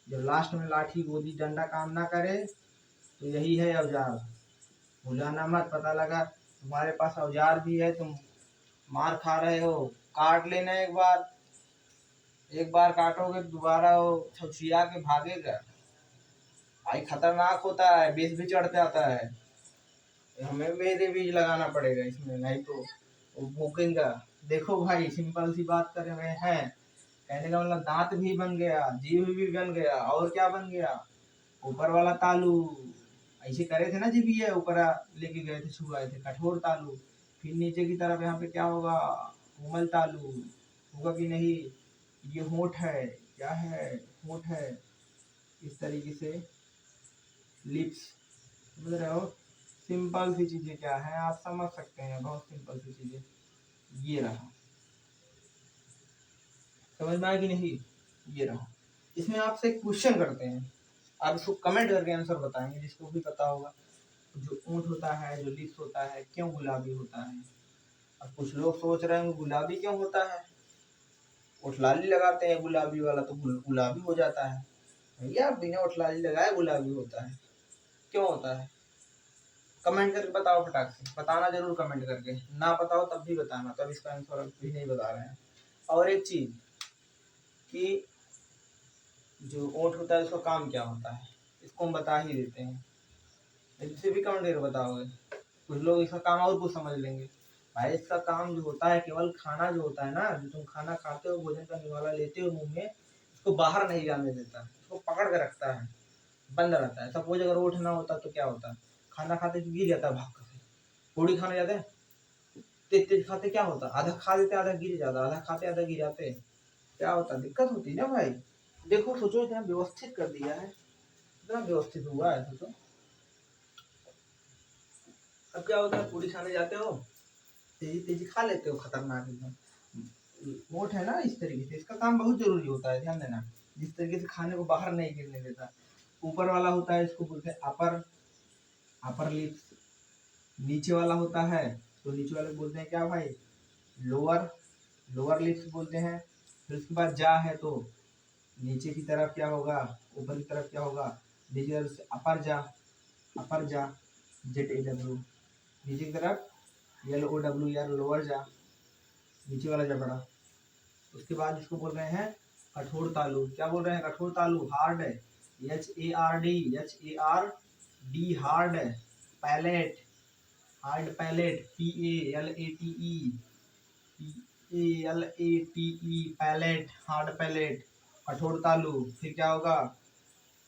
S1: जब लास्ट में लाठी गोदी डंडा काम ना करे तो यही है औजार, भुलाना मत। पता लगा तुम्हारे पास औजार भी है, तुम मार खा रहे हो, काट लेना एक बार, एक बार काटोगे तो दोबारा वो छुछिया के भागेगा भाई, खतरनाक होता है, विष भी चढ़ जाता है। हमें मेरे बीज लगाना पड़ेगा इसमें, नहीं तो वो भूखेगा। देखो भाई सिंपल सी बात कर रहे हैं, कहने का मतलब दांत भी बन गया, जीभ भी बन गया, और क्या बन गया? ऊपर वाला तालू, ऐसे करे थे ना जीभ, ये ऊपर लेके गए थे, छुआए थे, कठोर तालू। फिर नीचे की तरफ यहाँ पे क्या होगा? कोमल तालू होगा कि नहीं? ये होंठ है, क्या है? होंठ है, इस तरीके से लिप्स, समझ रहे हो? सिंपल सी चीजें क्या है आप समझ सकते हैं, बहुत सिंपल सी चीजें। ये रहा, समझ में आया कि नहीं? ये रहा। इसमें आपसे क्वेश्चन करते हैं, आप इसको कमेंट करके आंसर बताएंगे, जिसको भी पता होगा जो ऊँट होता है, जो लिप्स होता है, क्यों गुलाबी होता है? अब कुछ लोग सोच रहे हैं गुलाबी क्यों होता है, उठलाली लगाते हैं गुलाबी वाला तो गुलाबी हो जाता है। भैया बिना उठलाली लगाए गुलाबी होता है, क्यों होता है? कमेंट करके बताओ, फटाक से बताना जरूर कमेंट करके, ना बताओ तब भी बताना, तब इसका आंसर भी नहीं बता रहे हैं। और एक चीज कि जो ऊँट होता है उसका काम क्या होता है, इसको हम बता ही देते हैं, इसे भी कमेंट करके बताओगे। कुछ लोग इसका काम और कुछ समझ लेंगे। भाई इसका काम जो होता है केवल खाना जो होता है ना, जो तुम खाना खाते हो, भोजन का निवाला लेते हो मुंह में, उसको बाहर नहीं जाने देता, उसको पकड़ के रखता है, बंद रहता है। सपोज अगर ऊँट ना होता तो क्या होता, खाना खाते गिर जाता भाग कर, पूड़ी खाने जाते हैं तेज तेज खाते क्या होता, आधा खा लेते आधा गिर जाता, आधा खाते आधा गिर जाते, क्या होता, दिक्कत होती ना भाई। देखो सोचो इतना व्यवस्थित कर दिया है, इतना व्यवस्थित हुआ है सोचो। अब क्या होता है, पूड़ी खाने जाते हो, तेजी तेजी खा लेते हो, खतरनाक एकदम। ऊँट है ना इस तरीके से, इसका काम बहुत जरूरी होता है, ध्यान देना। जिस तरीके से खाने को बाहर नहीं गिरने देता, ऊपर वाला होता है इसको बोलते हैं अपर, अपर लिप्स। नीचे वाला होता है तो नीचे वाले बोलते हैं क्या भाई, लोअर, लोअर लिप्स बोलते हैं। फिर उसके बाद जा है तो नीचे की तरफ क्या होगा, ऊपर की तरफ क्या होगा, नीचे की तरफ से अपर जा, अपर जा, ZAW। नीचे की तरफ LOW या लोअर जा, नीचे वाला जबड़ा। उसके बाद इसको बोल रहे हैं कठोर तालु, क्या बोल रहे हैं, कठोर तालु, हार्ड है, HARD, HARD, हार्ड है। Palate, hard palate, PALATE, palate, hard palate, कठोर तालु। फिर क्या होगा,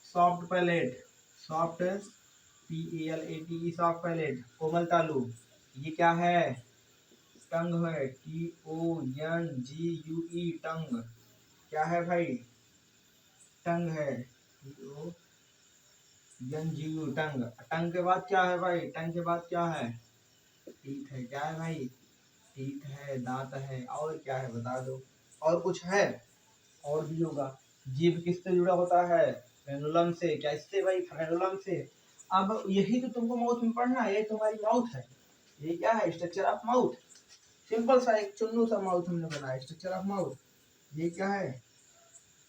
S1: soft palate, soft, PALATE, soft palate, कोमल तालु। ये क्या है, टंग है, TONGUE, टंग। क्या है भाई, टंग है, TONGUE, टंग। टंग के बाद क्या है भाई, टंग के बाद क्या है, टीथ है। क्या है भाई, टीथ है, दांत है। और क्या है बता दो, और कुछ है, और भी होगा। जीभ किससे जुड़ा होता है, फ्रेनुलम से। क्या इससे भाई, फ्रेनुलम से। अब यही तो तुमको माउथ में पढ़ना है, ये तुम्हारी माउथ है। ये क्या है, स्ट्रक्चर ऑफ माउथ। सिंपल सा एक चुन्नू सा माउथ हमने बनाया, स्ट्रक्चर ऑफ माउथ। ये क्या है,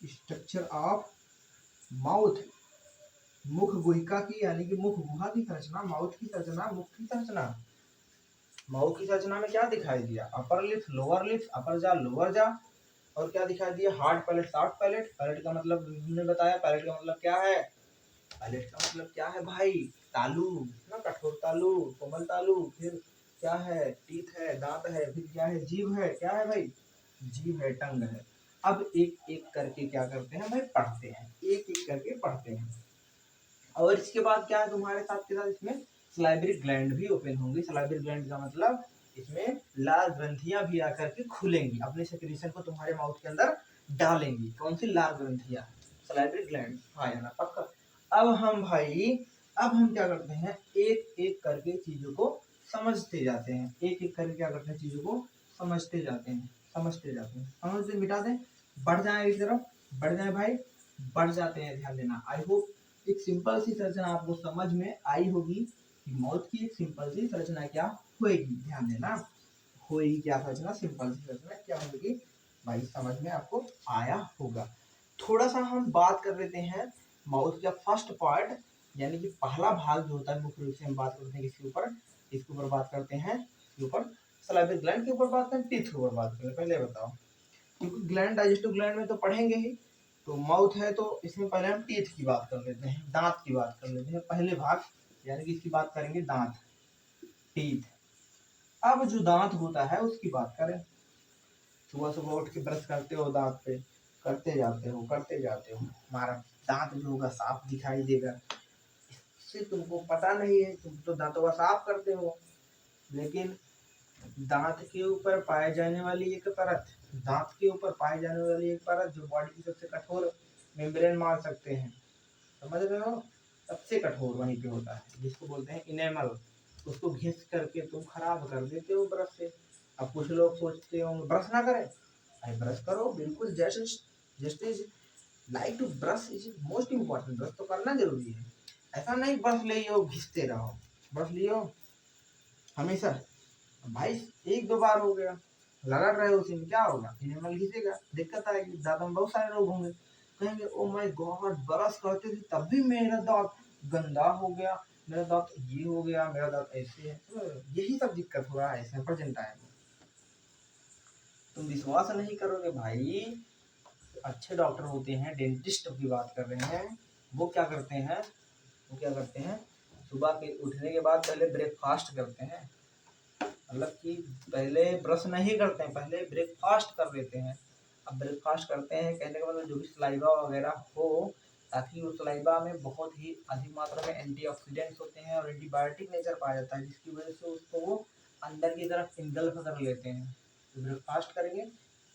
S1: स्ट्रक्चर ऑफ माउथ। मुख गुहिका की यानी कि मुख गुहा की संरचना, माउथ की संरचना, मुख की संरचना। माउथ की संरचना में क्या दिखाई दिया, upper lips, lower lips, upper jaw, lower jaw. और क्या दिखाई दिया, hard palate, soft palate. Palate का मतलब हमने बताया, पैलेट का मतलब क्या है, पैलेट का मतलब क्या है भाई, तालू ना, कठोर तालू, कोमल तालू। फिर क्या है, टीथ है, दांत है। फिर क्या है, जीभ है। क्या है भाई, जीभ है, टंग है। अब एक एक करके क्या करते हैं भाई, पढ़ते हैं, एक एक करके पढ़ते हैं। और इसके बाद क्या है तुम्हारे साथ के साथ इसमें सलाइवरी ग्लैंड भी ओपन होंगी। सलाइवरी ग्लैंड का मतलब इसमें लाल ग्रंथियां भी आकर के खुलेंगी, अपने सेक्रेशन को तुम्हारे माउथ के अंदर डालेंगी। कौन सी, लाल ग्रंथियां, सलाइवरी ग्लैंड। हाँ या ना, पक्का। अब हम भाई, अब हम क्या करते हैं, एक एक करके चीजों को समझते जाते हैं, एक एक करके क्या करते हैं, चीजों को समझते जाते हैं, समझते जाते हैं। समझते मिटा दें, बढ़ जाए इस तरफ, बढ़ जाए भाई, बढ़ जाते हैं। ध्यान देना, आई होप एक सिंपल सी संरचना आपको समझ में आई होगी कि माउथ की एक सिंपल सी संरचना क्या होएगी। ध्यान देना, होएगी क्या संरचना, सिंपल सी संरचना क्या होगी भाई, समझ में आपको आया होगा। थोड़ा सा हम बात कर लेते हैं माउथ का फर्स्ट पार्ट, यानी कि पहला भाग जो होता है, मुख्य रूप से हम बात करते हैं किसके ऊपर, इसके ऊपर बात करते हैं, इसके ऊपर सलाइवरी ग्लैंड के ऊपर बात करें, टीथ के ऊपर बात करें। पहले बताओ, क्योंकि ग्लैंड, डाइजेस्टिव ग्लैंड में तो पढ़ेंगे ही, तो माउथ है तो इसमें पहले हम टीथ की बात कर लेते हैं, दांत की बात कर लेते हैं, पहले भाग, यानी कि इसकी बात करेंगे दांत, टीथ। अब जो दांत होता है उसकी बात करें, सुबह सुबह उठ के ब्रश करते हो दांत पे, करते जाते हो, करते जाते हो, हमारा दांत जो होगा साफ दिखाई देगा। इससे तुमको पता नहीं है, तुम तो दांतों का साफ करते हो, लेकिन दांत के ऊपर पाए जाने वाली एक परत, दांत के ऊपर पाए जाने वाली एक परत जो बॉडी की सबसे कठोर मेम्ब्रेन मान सकते हैं, समझ रहे हो, सबसे कठोर वहीं पे होता है, जिसको बोलते हैं इनेमल। उसको घिस करके तुम खराब कर देते हो ब्रश से। अब कुछ लोग सोचते हो ब्रश ना करें, भाई ब्रश करो, बिल्कुल जैसे, just is like to brush is most important, brush तो करना जरूरी है। ऐसा नहीं ब्रश ले घिसते रहो, ब्रश लियो हमेशा। भाई एक दो बार हो गया, रगड़ रहे हो उसी में, क्या होगा, इनेमल घिसेगा, दिक्कत आएगी, दांत में बहुत सारे रोग होंगे। कहेंगे ओ माय गॉड ब्रश करते थे तब भी मेरा दांत गंदा हो गया, मेरा दांत ये हो गया, मेरा दांत ऐसे है। तो यही सब दिक्कत हो रहा है इसमें प्रेजेंट टाइम में। तुम विश्वास नहीं करोगे भाई, अच्छे डॉक्टर होते हैं, डेंटिस्ट की बात कर रहे हैं, वो क्या करते हैं, वो क्या करते हैं, सुबह के उठने के बाद पहले ब्रेकफास्ट करते हैं, मतलब कि पहले ब्रश नहीं करते हैं, पहले ब्रेकफास्ट कर लेते हैं। अब ब्रेकफास्ट करते हैं कहने का मतलब जो भी सलाइवा वगैरह हो, ताकि उस सलाइवा में बहुत ही अधिक मात्रा में एंटीऑक्सीडेंट्स होते हैं और एंटीबायोटिक नेचर पाया जाता है, जिसकी वजह से उसको वो अंदर की तरफ इंगल्फ कर लेते हैं। तो ब्रेकफास्ट करेंगे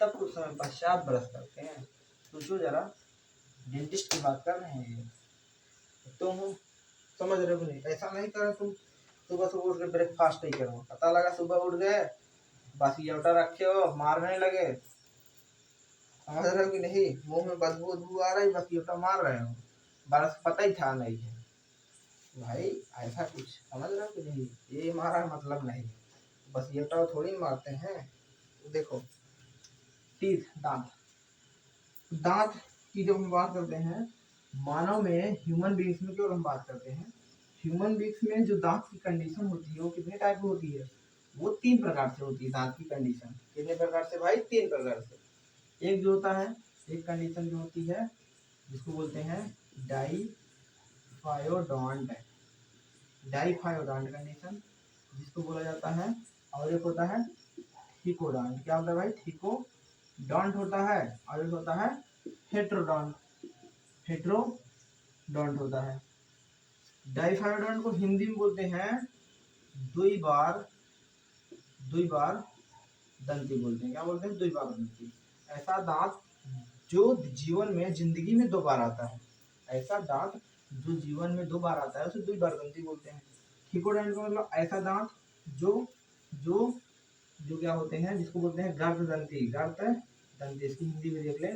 S1: तब कुछ समय पश्चात ब्रश करते हैं। सोचो जरा, डेंटिस्ट की बात कर रहे हैं ये, तुम समझ रहे हो नहीं, ऐसा नहीं करें तुम सुबह सुबह उठ के ब्रेकफास्ट नहीं करो, पता लगा सुबह उठ गए बासी जवटा रखे हो मारने लगे, समझ रहे हो कि नहीं, मुंह में बदबू बदबू आ रही, बासी जवटा मार रहे हो, बरस पता ही था नहीं है। भाई ऐसा कुछ समझ रहे हो कि नहीं, ये हमारा मतलब नहीं, बस ये तो थोड़ी मारते हैं। देखो टीथ, दांत, दांत की जब हम बात करते हैं मानव में, ह्यूमन बींग्स में केवल हम बात करते हैं, ह्यूमन बींग्स में जो दांत की कंडीशन होती है वो कितने टाइप की होती है, वो 3 प्रकार से होती है दांत की कंडीशन। कितने प्रकार से भाई, 3 प्रकार से। एक जो होता है, एक कंडीशन जो होती है जिसको बोलते हैं डाइफायोडोंट, डाइफायोडोंट कंडीशन जिसको बोला जाता है, और एक होता है थीकोडोंट। क्या होता है भाई, थीकोडोंट होता है, और एक होता है हेट्रोडोंट, हेट्रोडोंट होता है। डाइफायोडोंट को हिंदी में बोलते हैं दुई बार, दुई बार दंती बोलते हैं। क्या बोलते हैं, दुई बार दंती। ऐसा दांत जो जीवन में, जिंदगी में 2 बार आता है, ऐसा दांत जो जीवन में 2 बार आता है उसे दुई बार दंती बोलते हैं। थीकोडोंट का मतलब ऐसा दांत जो जो जो क्या होते हैं, जिसको बोलते हैं गर्द दंती, गर्द दंती, इसकी हिंदी में देख ले,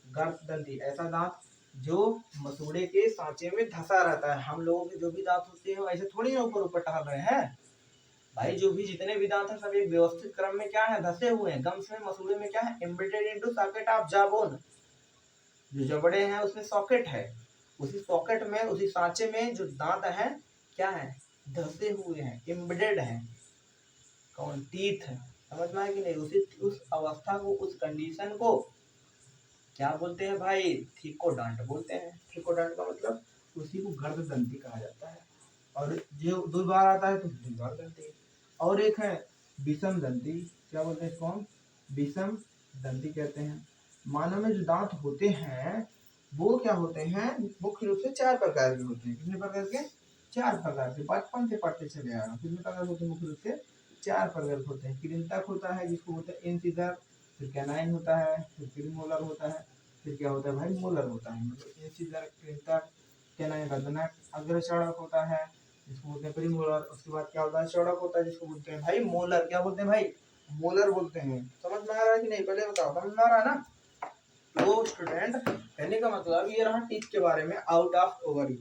S1: गर्द दंती। ऐसा दांत जो मसूड़े के सांचे में धंसा रहता है। हम लोगों के जो भी दांत होते हैं ऐसे थोड़ी ना ऊपर ऊपर टहल रहे हैं भाई, जो भी जितने भी दांत हैं सब एक व्यवस्थित क्रम में क्या है, धसे हुए हैं, गम्स में, मसूड़े में क्या है, एम्बेडेड इनटू सॉकेट ऑफ जाबोन, जो जबड़े हैं उसमें सॉकेट है, उसी सॉकेट में, उसी सांचे में जो दांत है क्या है, धसे हुए हैं, एम्बेडेड है, कौन, टीथ है। समझ में आया कि नहीं, उसी उस अवस्था को, उस कंडीशन को क्या बोलते हैं भाई, थीकोडोंट बोलते हैं। थीकोडोंट का मतलब उसी को गर्द दंती कहा जाता है। और जो 2 बार आता है तो 2 बार दंती। और एक है विषम दंती, क्या बोलते हैं इसको हम, विषम दंती कहते हैं। मानव में जो दांत होते हैं वो क्या होते हैं, मुख्य रूप से 4 प्रकार के होते हैं। कितने प्रकार के, 4 प्रकार के, बचपन से पढ़ते चले आ रहे हैं। कितने प्रकार होते हैं, मुख्य रूप से 4 प्रकार के होते हैं। कृंतक होता है जिसको बोलते हैं इंसिजर, फिर कैनाइन होता है, फिर प्रीमोलर होता है, फिर क्या होता है भाई, मोलर होता है। मतलब इंसिजर, कृंतक, कैनाइन, रदनक, अग्रचड़क होता है जिसको बोलते हैं प्रीमोलर। उसके बाद क्या होता है, चौड़क होता है जिसको बोलते हैं भाई मोलर। क्या बोलते हैं भाई, मोलर बोलते हैं। समझ में आ रहा है कि नहीं, पहले बताओ, समझ में आ रहा है ना। तो स्टूडेंट कहने का मतलब ये रहा टीथ के बारे में out of overview.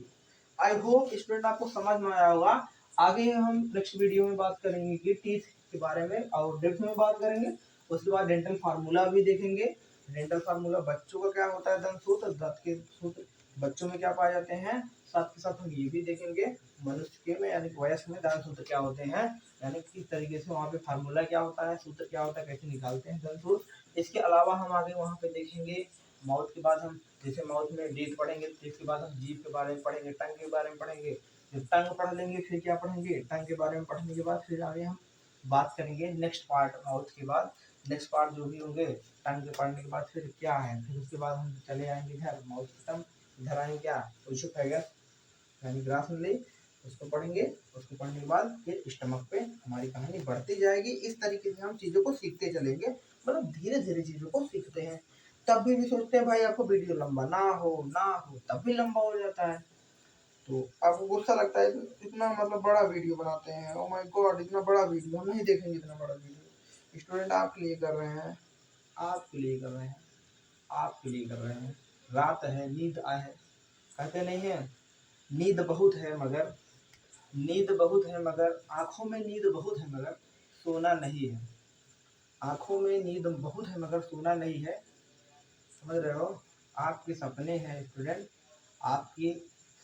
S1: I hope student आपको समझ में आया होगा। आगे हम नेक्स्ट वीडियो में बात करेंगे कि टीथ के बारे में और डेप्थ में बात करेंगे। उसके बाद डेंटल फार्मूला भी देखेंगे। डेंटल फार्मूला बच्चों का क्या होता है, दंत सूत्र, दांत के सूत्र बच्चों में क्या पाए जाते हैं, साथ के साथ हम ये भी देखेंगे मनुष्य के में यानी वयस्क में दांत सूत्र क्या होते हैं, यानी किस तरीके से वहाँ पे फार्मूला क्या होता है, सूत्र क्या होता है, कैसे निकालते हैं दंत सूत्र। इसके अलावा हम आगे वहाँ पे देखेंगे माउथ के बाद हम, जैसे माउथ में टीथ पढ़ेंगे, टीथ के बाद हम जीभ के बारे में पढ़ेंगे, टंग के बारे में पढ़ेंगे। जब टंग पढ़ लेंगे फिर क्या पढ़ेंगे, टंग के बारे में पढ़ने के बाद फिर आगे हम बात करेंगे नेक्स्ट पार्ट माउथ के बाद, नेक्स्ट पार्ट जो भी होंगे टंग के पढ़ने के बाद फिर क्या है, फिर उसके बाद हम चले आएंगे घर, माउथ खत्म, इधर आएंगे क्या, ओइसोफेगस यानी ग्रासनली, उसको पढ़ेंगे। उसको पढ़ने के बाद फिर स्टमक पे हमारी कहानी बढ़ती जाएगी। इस तरीके से हम चीज़ों को सीखते चलेंगे, मतलब धीरे धीरे चीज़ों को सीखते हैं। तब भी सोचते हैं भाई आपको वीडियो लंबा ना हो, तब भी लंबा हो जाता है। तो आपको गुस्सा लगता है इतना मतलब बड़ा वीडियो बनाते हैं, ओ माय गॉड इतना बड़ा वीडियो, हम नहीं देखेंगे इतना बड़ा वीडियो। स्टूडेंट आपके लिए कर रहे हैं, आपके लिए कर रहे हैं, आपके लिए कर रहे हैं। रात है, नींद आए, कहते नहीं है नींद बहुत है मगर नींद बहुत है मगर आँखों में नींद बहुत है मगर सोना नहीं है। आँखों में नींद बहुत है मगर सोना नहीं है। समझ रहे हो? आपके सपने हैं स्टूडेंट, आपके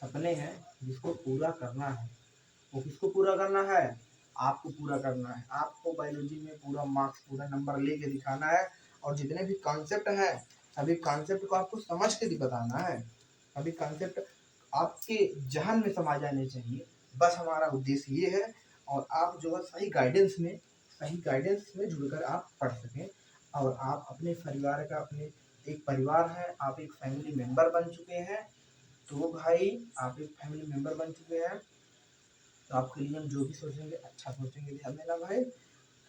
S1: सपने हैं जिसको पूरा करना है। वो किसको पूरा करना है? आपको पूरा करना है। आपको बायोलॉजी में पूरा मार्क्स, पूरा नंबर लेके दिखाना है। और जितने भी कॉन्सेप्ट हैं सभी कॉन्सेप्ट को आपको समझ के भी बताना है। सभी कॉन्सेप्ट आपके जहन में समा जाने चाहिए, बस हमारा उद्देश्य ये है। और आप जो है सही गाइडेंस में जुड़कर आप पढ़ सकें और आप अपने परिवार का, अपने एक परिवार है, आप एक फैमिली मेंबर बन चुके हैं। तो भाई आप एक फैमिली मेंबर बन चुके हैं, तो आपके लिए हम जो भी सोचेंगे अच्छा सोचेंगे, ध्यान देना भाई।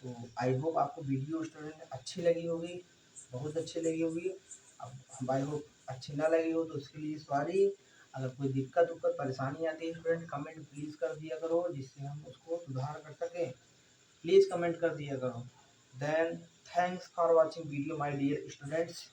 S1: तो आई होप आपको वीडियो स्टूडेंट अच्छी लगी होगी, बहुत अच्छी लगी होगी। अब आई होप अच्छी ना लगी हो तो उसके लिए सॉरी। अगर कोई दिक्कत उक्कत परेशानी आती है स्टूडेंट, कमेंट प्लीज़ कर दिया करो जिससे हम उसको सुधार कर सकें। प्लीज़ कमेंट कर दिया करो। Then thanks for watching video my dear students.